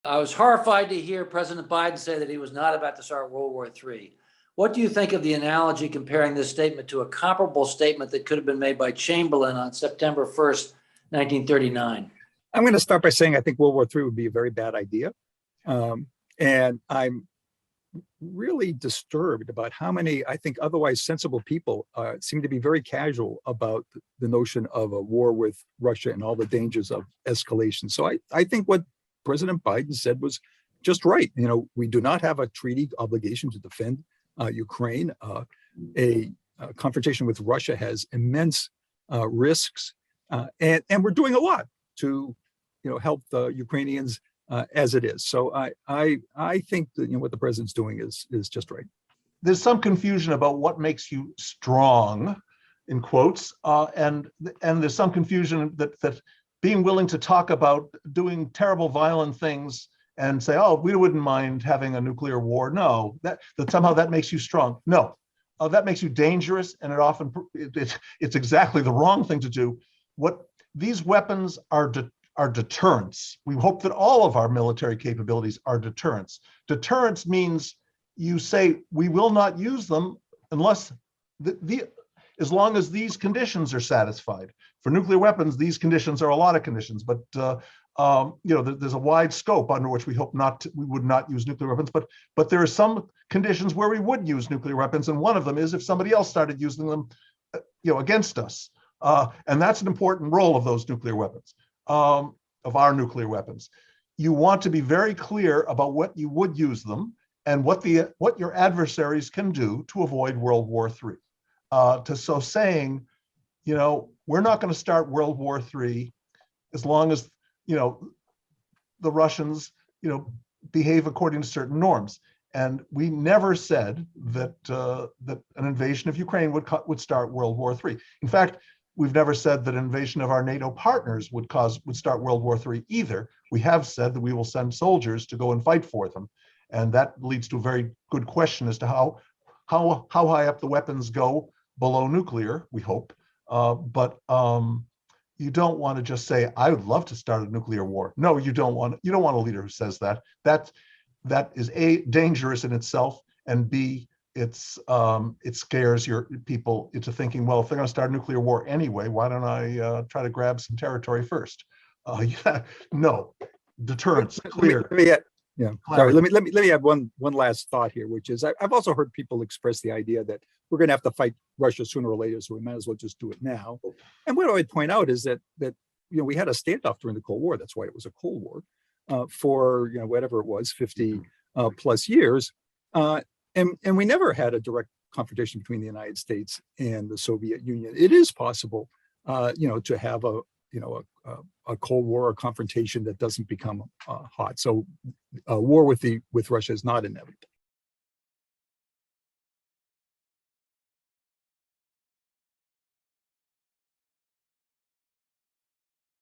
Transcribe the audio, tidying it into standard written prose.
I was horrified to hear President Biden say that he was not about to start World War III. What do you think of the analogy comparing this statement to a comparable statement that could have been made by Chamberlain on September 1st, 1939? I'm going to start by saying I think World War III would be a very bad idea. And I'm really disturbed about how many, I think, otherwise sensible people seem to be very casual about the notion of a war with Russia and all the dangers of escalation. So I think what President Biden said was just right. You know, we do not have a treaty obligation to defend Ukraine. A confrontation with Russia has immense risks, and we're doing a lot to, help the Ukrainians as it is. So I think that what the president's doing is just right. There's some confusion about what makes you strong, in quotes, and there's some confusion that being willing to talk about doing terrible, violent things and say, oh, we wouldn't mind having a nuclear war. No, that somehow that makes you strong. No, that makes you dangerous, and it's exactly the wrong thing to do. What these weapons are deterrence. We hope that all of our military capabilities are deterrence. Deterrence means you say we will not use them unless as long as these conditions are satisfied. For nuclear weapons, these conditions are a lot of conditions, but there's a wide scope under which we hope we would not use nuclear weapons. But there are some conditions where we would use nuclear weapons, and one of them is if somebody else started using them, against us. And that's an important role of those nuclear weapons. Of our nuclear weapons. You want to be very clear about what you would use them and what your adversaries can do to avoid World War III. So saying, we're not going to start World War III as long as, the Russians, behave according to certain norms. And we never said that an invasion of Ukraine would start World War III. In fact, we've never said that an invasion of our NATO partners would start World War III either. We have said that we will send soldiers to go and fight for them. And that leads to a very good question as to how high up the weapons go below nuclear, we hope. But you don't want to just say, I would love to start a nuclear war. No, you don't want a leader who says that. That is A, dangerous in itself, and B, it scares your people into thinking, well, if they're going to start a nuclear war anyway, why don't I try to grab some territory first? No, deterrence, clear. Sorry. Let me add one last thought here, which is I've also heard people express the idea that we're going to have to fight Russia sooner or later, so we might as well just do it now. And what I would point out is that we had a standoff during the Cold War. That's why it was a Cold War for whatever it was, 50 plus years. And we never had a direct confrontation between the United States and the Soviet Union. It is possible, to have a Cold War, a confrontation that doesn't become hot. So, war with Russia is not inevitable.